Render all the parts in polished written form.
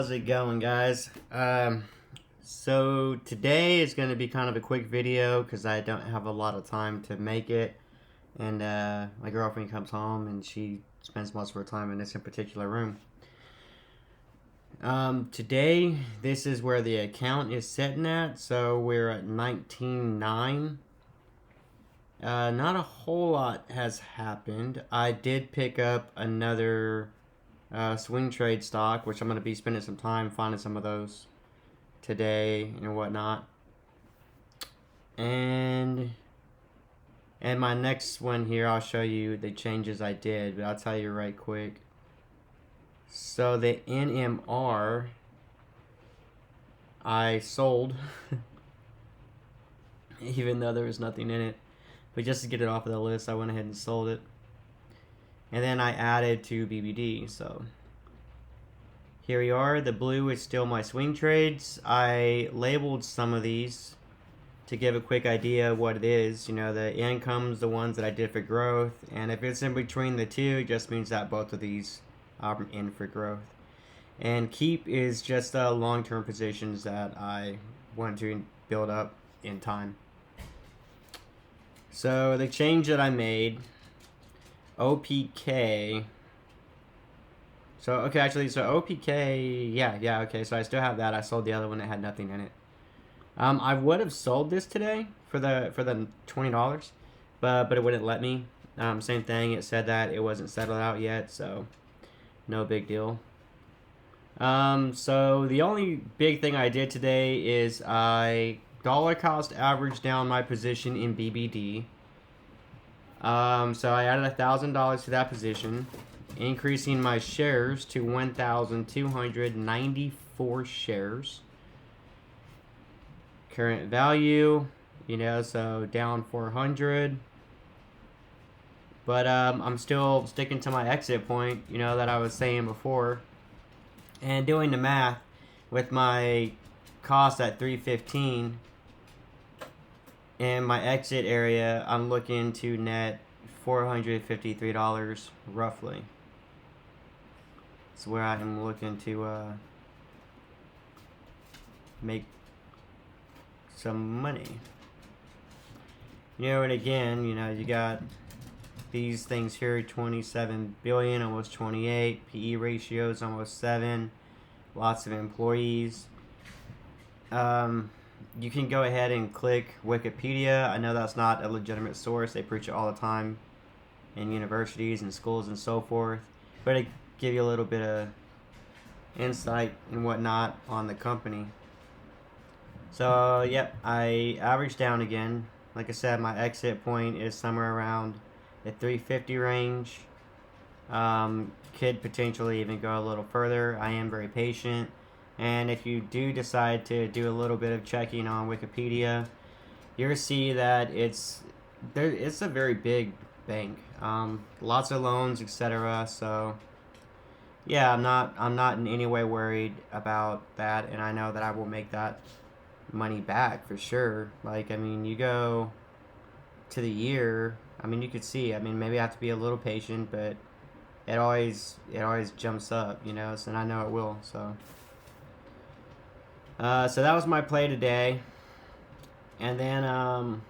How's it going, guys? So today is going to be kind of a quick video because I don't have a lot of time to make it, and my girlfriend comes home and she spends most of her time in this in particular room. Today, this is where the account is sitting at, so we're at 19.9. Not a whole lot has happened. I did pick up another swing trade stock, which I'm going to be spending some time finding some of those today and whatnot. And my next one here, I'll show you the changes I did, but I'll tell you right quick. So the NMR, I sold, even though there was nothing in it. But just to get it off of the list, I went ahead and sold it. And then I added to BBD, so here we are. The blue is still my swing trades. I labeled some of these to give a quick idea of what it is. You know, the income's the ones that I did for growth, and if it's in between the two, it just means that both of these are in for growth. And keep is just long-term positions that I want to build up in time. So the change that I made, OPK. So, okay, actually, so OPK, yeah, okay, so I still have that. I sold the other one that had nothing in it. I would have sold this today for the $20, but it wouldn't let me. Same thing, it said that it wasn't settled out yet, so no big deal. So the only big thing I did today is I dollar cost averaged down my position in BBD. So I added $1,000 to that position, increasing my shares to 1,294 shares. Current value, so down 400. But I'm still sticking to my exit point, that I was saying before. And doing the math with my cost at 315 and my exit area, I'm looking to net $453 roughly. That's where I am looking to make some money. And again, you got these things here, 27 billion, almost 28, PE ratios almost 7, lots of employees. You can go ahead and click Wikipedia. I know that's not a legitimate source. They preach it all the time in universities and schools and so forth, but it give you a little bit of insight and whatnot on the company. So yep, I averaged down again. Like I said, my exit point is somewhere around the 350 range. Could potentially even go a little further. I am very patient, and if you do decide to do a little bit of checking on Wikipedia, you'll see that it's a very big bank. Lots of loans, etc. So yeah, I'm not in any way worried about that, and I know that I will make that money back for sure. Like, I mean, you go to the year, I mean, you could see, I mean, maybe I have to be a little patient, but it always jumps up, so, and I know it will. So so that was my play today. And then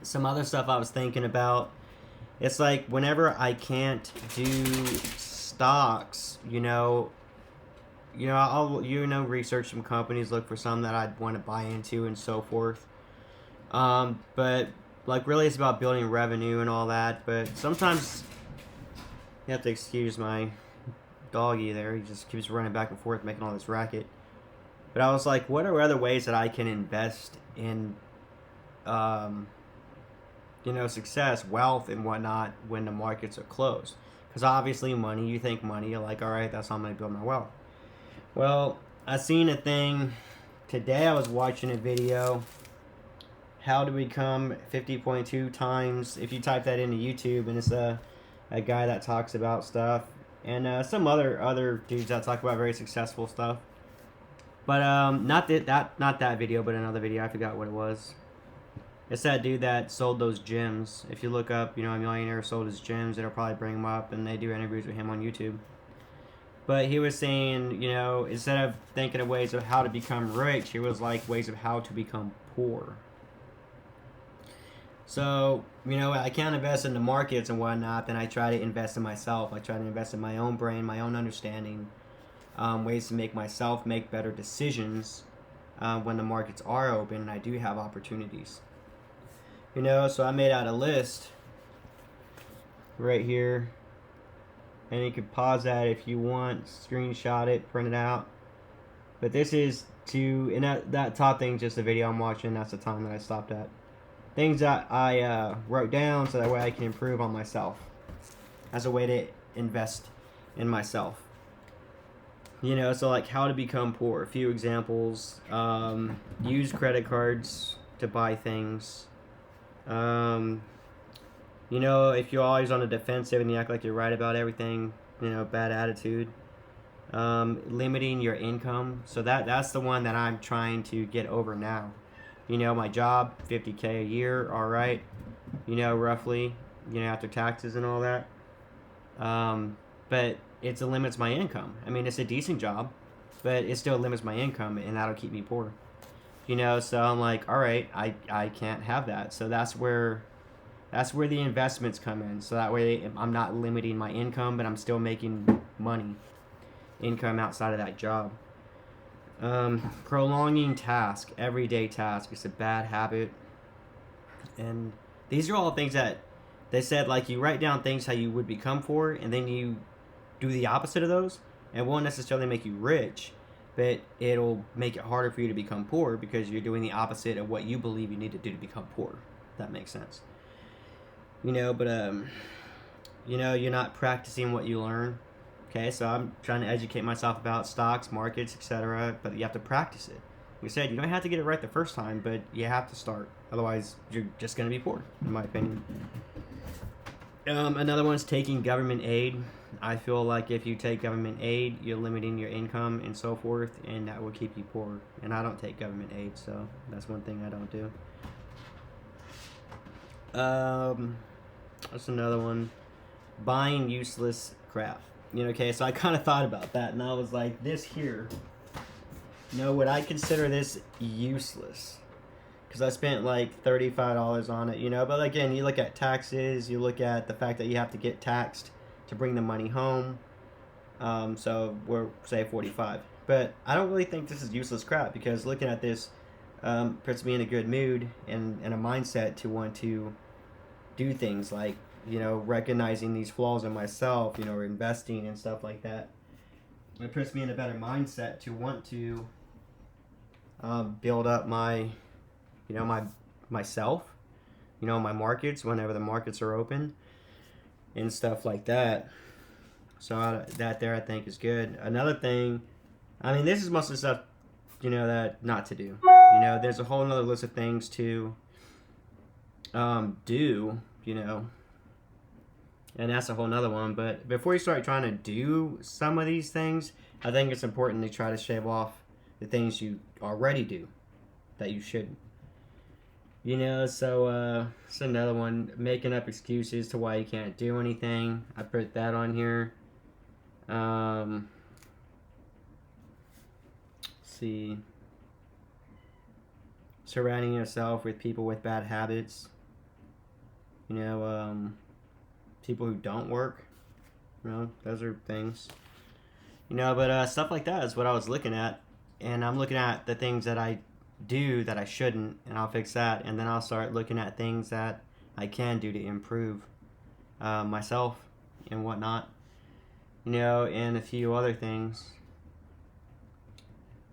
some other stuff I was thinking about. It's like whenever I can't do stocks, I'll research some companies, look for some that I'd want to buy into and so forth. But like really it's about building revenue and all that. But sometimes you have to excuse my doggy there. He just keeps running back and forth, making all this racket. But I was like, what are other ways that I can invest in, success, wealth, and whatnot when the markets are closed? Because obviously money, you think money, you're like, all right, that's how I'm going to build my wealth. Well, I seen a thing today. I was watching a video, how to become 50.2 times. If you type that into YouTube, and it's a guy that talks about stuff, and some other dudes that talk about very successful stuff. But not that video, but another video. I forgot what it was. It's that dude that sold those gyms. If you look up, a millionaire sold his gyms, it'll probably bring him up, and they do interviews with him on YouTube. But he was saying, you know, instead of thinking of ways of how to become rich, he was like ways of how to become poor. So, you know, I can't invest in the markets and whatnot, then I try to invest in myself. I try to invest in my own brain, my own understanding, ways to make myself make better decisions when the markets are open and I do have opportunities. You know, so I made out a list right here. And you can pause that if you want, screenshot it, print it out. But this is to, and that top thing is just the video I'm watching. That's the time that I stopped at. Things that I wrote down so that way I can improve on myself as a way to invest in myself. You know, so like how to become poor. A few examples. Use credit cards to buy things. You know, if you're always on the defensive and you act like you're right about everything, you know, bad attitude. Limiting your income. So that's the one that I'm trying to get over now. You know, my job, $50K a year, all right. You know, roughly, you know, after taxes and all that. But it limits my income. I mean, it's a decent job, but it still limits my income, and that'll keep me poor. You know, so I'm like, all right, I can't have that. So that's where the investments come in. So that way I'm not limiting my income, but I'm still making money, income outside of that job. Prolonging task, everyday task, is a bad habit. And these are all things that they said, like, you write down things how you would become poor, and then you do the opposite of those. It won't necessarily make you rich, but it'll make it harder for you to become poor because you're doing the opposite of what you believe you need to do to become poor. If that makes sense. You know, but you know, you're not practicing what you learn. Okay, so I'm trying to educate myself about stocks, markets, etc. But you have to practice it. Like I said, you don't have to get it right the first time, but you have to start. Otherwise, you're just going to be poor, in my opinion. Another one's taking government aid. I feel like if you take government aid, you're limiting your income and so forth, and that will keep you poor. And I don't take government aid, so that's one thing I don't do. That's another one. Buying useless crap. You know, okay, so I kind of thought about that, and I was like, this here, you know, would I consider this useless? Because I spent like $35 on it, you know, but again, you look at taxes, you look at the fact that you have to get taxed to bring the money home, so we're, say, 45. But I don't really think this is useless crap, because looking at this puts me in a good mood and a mindset to want to do things like, you know, recognizing these flaws in myself, you know, or investing and stuff like that. It puts me in a better mindset to want to build up my, you know, myself, you know, my markets whenever the markets are open and stuff like that. So that there I think is good. Another thing, I mean, this is most of the stuff, you know, that not to do. You know, there's a whole other list of things to do, you know, and that's a whole nother one. But before you start trying to do some of these things, I think it's important to try to shave off the things you already do that you shouldn't. You know, so it's another one. Making up excuses to why you can't do anything. I put that on here. Let's see. Surrounding yourself with people with bad habits. You know, people who don't work. You know, those are things. You know, but stuff like that is what I was looking at. And I'm looking at the things that I do that I shouldn't, and I'll fix that. And then I'll start looking at things that I can do to improve myself and whatnot. You know, and a few other things.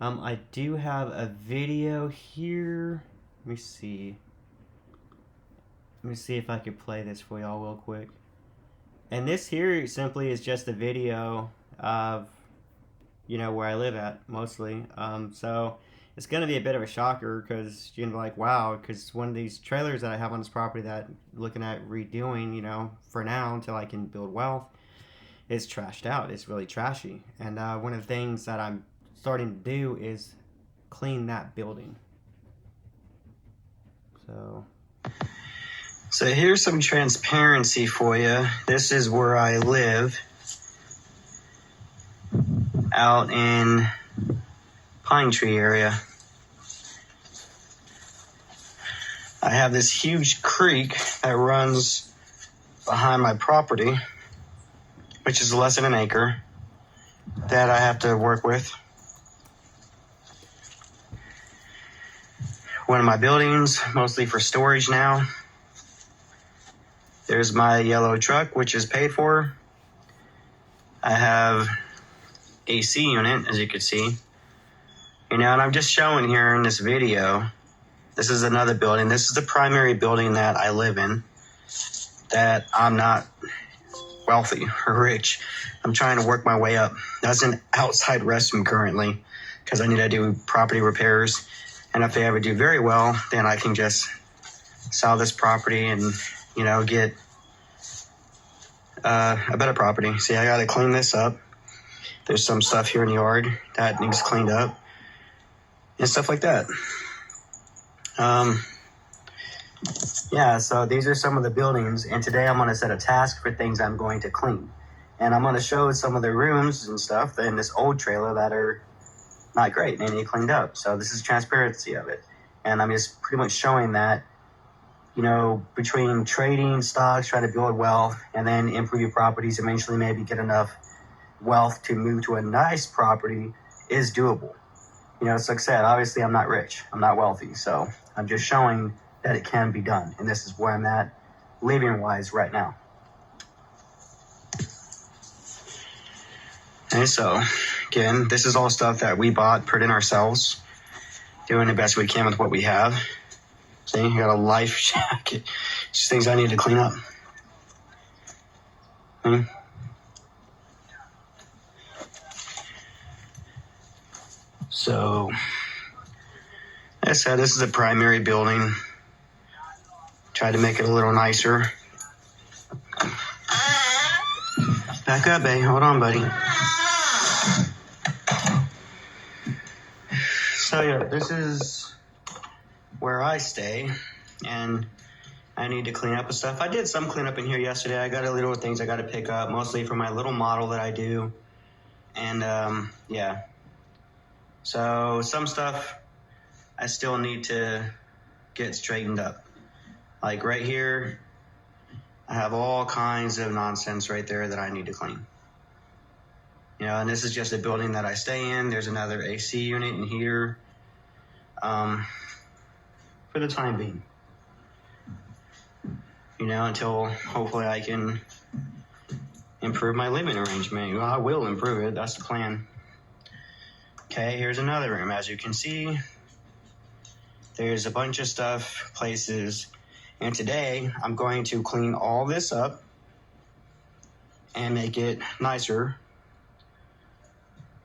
I do have a video here. Let me see. Let me see if I could play this for y'all real quick. And this here simply is just a video of, you know, where I live at, mostly. So it's going to be a bit of a shocker because you're going to be like, wow, because one of these trailers that I have on this property that I'm looking at redoing, you know, for now until I can build wealth, is trashed out. It's really trashy. And one of the things that I'm starting to do is clean that building. So here's some transparency for you. This is where I live. out in Pine Tree area. I have this huge creek that runs behind my property, which is less than an acre, that I have to work with. One of my buildings, mostly for storage now. There's my yellow truck, which is paid for. I have AC unit, as you can see. And I'm just showing here in this video, this is another building. This is the primary building that I live in, that I'm not wealthy or rich. I'm trying to work my way up. That's an outside restroom currently, because I need to do property repairs. And if they ever do very well, then I can just sell this property and, get a better property. See, I got to clean this up. There's some stuff here in the yard that needs cleaned up and stuff like that. So these are some of the buildings, and today I'm going to set a task for things I'm going to clean. And I'm going to show some of the rooms and stuff in this old trailer that are not great and need cleaned up. So this is transparency of it. And I'm just pretty much showing that, between trading stocks, trying to build wealth, and then improve your properties, eventually maybe get enough wealth to move to a nice property is doable. Like I said, obviously I'm not rich, I'm not wealthy, so I'm just showing that it can be done. And this is where I'm at living wise right now. And so, again, this is all stuff that we bought, put in ourselves, doing the best we can with what we have. See, I got a life jacket. Just things I need to clean up. So, like I said, this is a primary building. Tried to make it a little nicer. Back up, babe. Hold on, buddy. So, yeah, this is where I stay, and I need to clean up and stuff. I did some cleanup in here yesterday. I got a little things I got to pick up, mostly for my little model that I do. And, So some stuff I still need to get straightened up. Like right here, I have all kinds of nonsense right there that I need to clean. And this is just a building that I stay in. There's another AC unit and heater. For the time being. Until hopefully I can improve my living arrangement. Well, I will improve it. That's the plan. Okay, here's another room. As you can see, there's a bunch of stuff, places. And today, I'm going to clean all this up and make it nicer.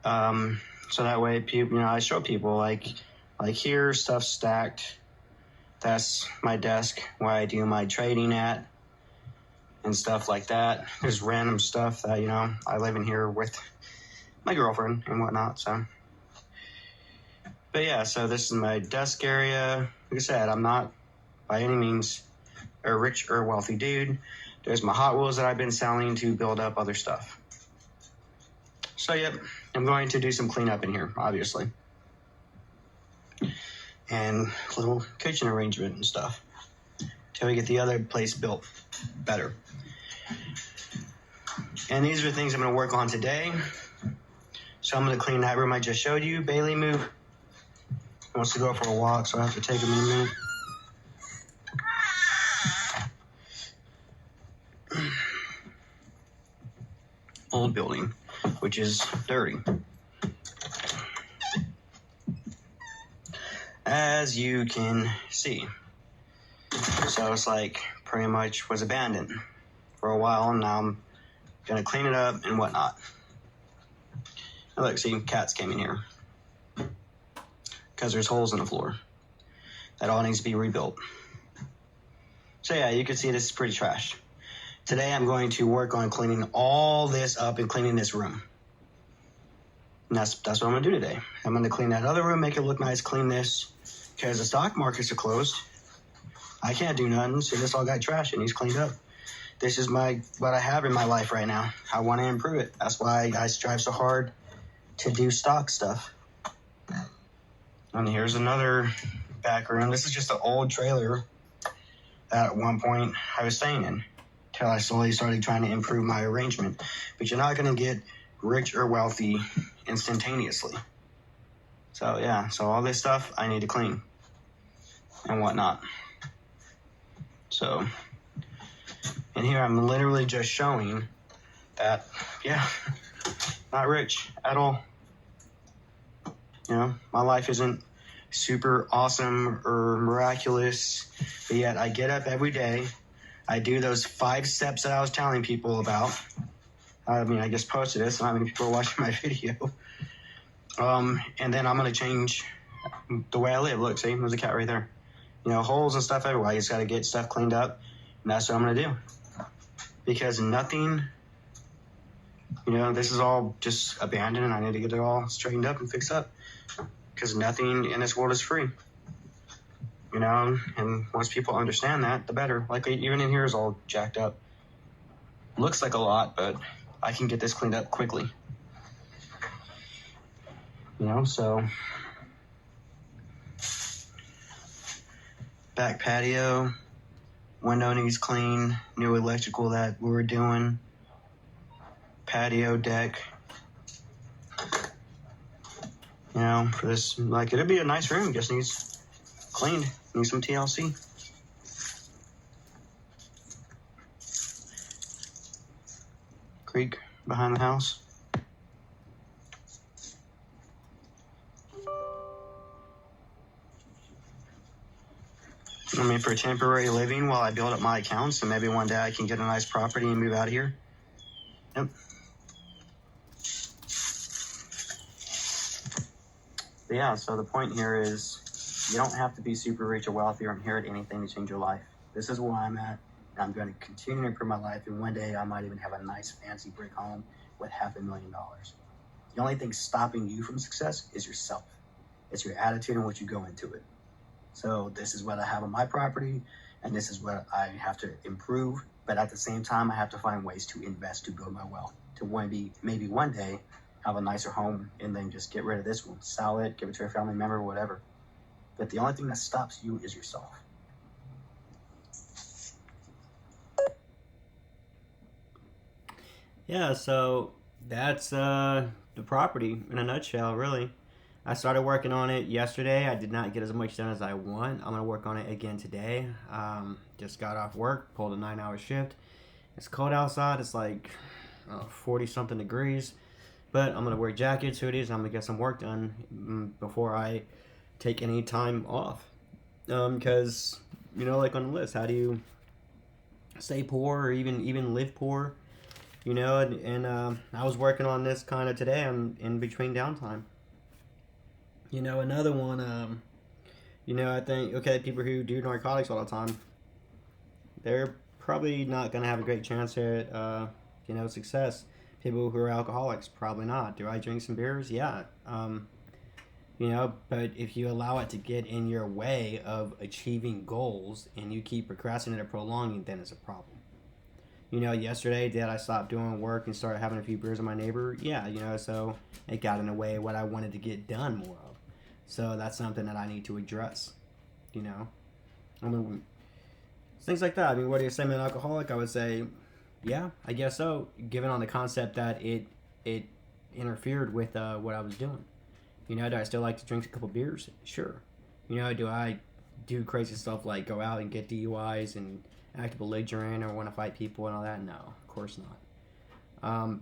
So that way, people, I show people, like here, stuff stacked. That's my desk where I do my trading at and stuff like that. There's random stuff that, I live in here with my girlfriend and whatnot, so. But yeah, so this is my desk area. Like I said, I'm not by any means a rich or wealthy dude. There's my Hot Wheels that I've been selling to build up other stuff. So yep, I'm going to do some cleanup in here, obviously. And a little kitchen arrangement and stuff till we get the other place built better. And these are things I'm going to work on today. So I'm going to clean that room I just showed you. Bailey, move. He wants to go for a walk, so I have to take him in a minute. Old building, which is dirty. As you can see. So it's like pretty much was abandoned for a while, and now I'm gonna clean it up and whatnot. And look, see, cats came in here because there's holes in the floor. That all needs to be rebuilt. So yeah, you can see this is pretty trashed. Today I'm going to work on cleaning all this up and cleaning this room. And that's what I'm gonna do today. I'm gonna clean that other room, make it look nice, clean this. Because the stock markets are closed. I can't do nothing, so this all got trash and he's cleaned up. This is what I have in my life right now. I want to improve it. That's why I strive so hard to do stock stuff. And here's another back room. This is just an old trailer that at one point I was staying in till I slowly started trying to improve my arrangement. But you're not going to get rich or wealthy instantaneously. So yeah, so all this stuff I need to clean and whatnot. So in here I'm literally just showing that, yeah, not rich at all. You know, my life isn't super awesome or miraculous, but yet I get up every day. I do those 5 steps that I was telling people about. I mean, I just posted this, not many people are watching my video. And then I'm going to change the way I live. Look, see, there's a cat right there. You know, holes and stuff everywhere. I just got to get stuff cleaned up, and that's what I'm going to do. Because nothing, you know, this is all just abandoned, and I need to get it all straightened up and fixed up. Because nothing in this world is free. You know, and once people understand that, the better. Like, even in here is all jacked up. Looks like a lot, but I can get this cleaned up quickly. You know, so back patio, window needs clean, new electrical that we were doing, patio deck. You know, for this, like, it'd be a nice room, just needs cleaned, needs some TLC. Creek behind the house. I mean, for temporary living while I build up my accounts, and maybe one day I can get a nice property and move out of here. Yep. But yeah, so the point here is you don't have to be super rich or wealthy or inherit anything to change your life. This is where I'm at, and I'm going to continue to improve my life, and one day I might even have a nice fancy brick home with $500,000. The only thing stopping you from success is yourself. It's your attitude and what you go into it. So this is what I have on my property, and this is what I have to improve, but at the same time I have to find ways to invest to build my wealth, to maybe one day have a nicer home, and then just get rid of this one, sell it, give it to a family member, whatever. But the only thing that stops you is yourself. Yeah, so that's the property in a nutshell, really. I started working on it yesterday. I did not get as much done as I want. I'm going to work on it again today. Just got off work, pulled a 9-hour shift. It's cold outside. It's like 40-something degrees. But I'm going to wear jackets, hoodies, and I'm going to get some work done before I take any time off. Because, you know, like on the list, how do you stay poor or even live poor? You know, and I was working on this kind of today in between downtime. You know, another one, you know, I think, okay, people who do narcotics all the time, they're probably not going to have a great chance at, you know, success. People who are alcoholics, probably not. Do I drink some beers? Yeah. You know, but if you allow it to get in your way of achieving goals and you keep procrastinating or prolonging, then it's a problem. You know, yesterday, did I stop doing work and start having a few beers with my neighbor? Yeah, you know, so it got in the way of what I wanted to get done more of. So that's something that I need to address, you know. I mean, things like that. I mean, what do you say I'm an alcoholic? I would say, yeah, I guess so, given on the concept that it interfered with what I was doing. You know, do I still like to drink a couple beers? Sure. You know, do I do crazy stuff like go out and get DUIs and act belligerent or want to fight people and all that? No, of course not.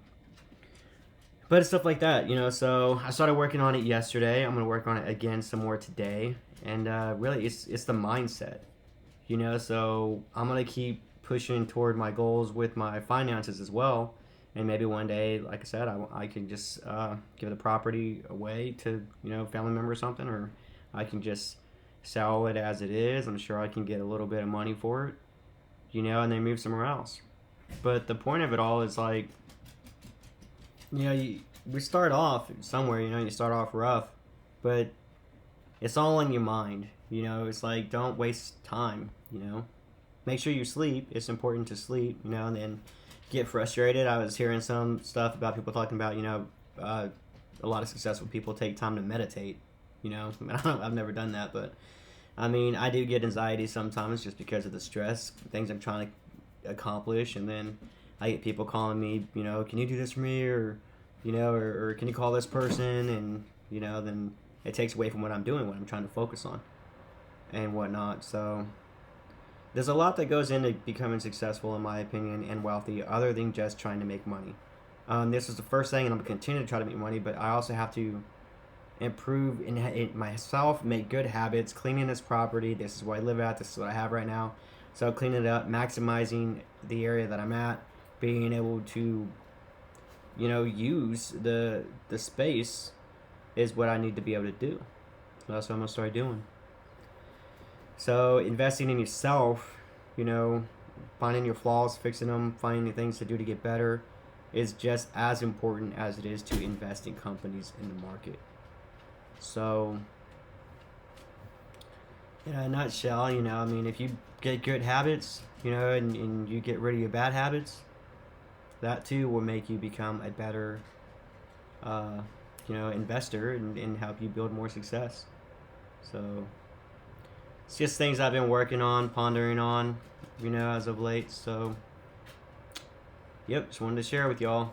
But it's stuff like that, you know. So I started working on it yesterday. I'm gonna work on it again some more today, and really, it's the mindset, you know. So I'm gonna keep pushing toward my goals with my finances as well, and maybe one day, like I said, I can just give the property away to, you know, family member or something, or I can just sell it as it is. I'm sure I can get a little bit of money for it, you know, and then move somewhere else. But the point of it all is like, you know, we start off somewhere, you know, you start off rough, but it's all in your mind, you know. It's like, don't waste time, you know. Make sure you sleep. It's important to sleep, you know, and then get frustrated. I was hearing some stuff about people talking about, you know, a lot of successful people take time to meditate. You know, I've never done that, but I mean, I do get anxiety sometimes just because of the stress, things I'm trying to accomplish, and then I get people calling me, you know, can you do this for me, or you know, or can you call this person, and you know, then it takes away from what I'm doing, what I'm trying to focus on, and whatnot. So there's a lot that goes into becoming successful, in my opinion, and wealthy, other than just trying to make money. This is the first thing, and I'm gonna continue to try to make money, but I also have to improve in myself, make good habits, cleaning this property. This is what I live at. This is what I have right now. So cleaning it up, maximizing the area that I'm at, being able to, you know, use the space is what I need to be able to do. So that's what I'm gonna start doing. So investing in yourself, you know, finding your flaws, fixing them, finding the things to do to get better, is just as important as it is to invest in companies in the market. So, in a nutshell, you know, I mean, if you get good habits, you know, and you get rid of your bad habits, that too will make you become a better, uh, you know, investor, and help you build more success. So, it's just things I've been working on, pondering on, you know, as of late. So, yep, just wanted to share with y'all.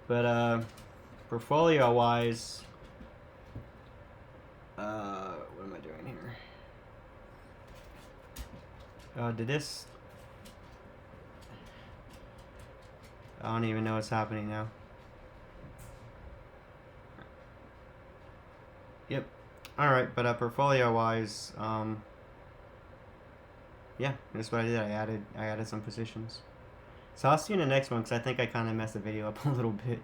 But, portfolio wise, what am I doing here? Did this? I don't even know what's happening now. Yep. All right, but portfolio wise, yeah, that's what I did. I added some positions. So I'll see you in the next one, because I think I kind of messed the video up a little bit.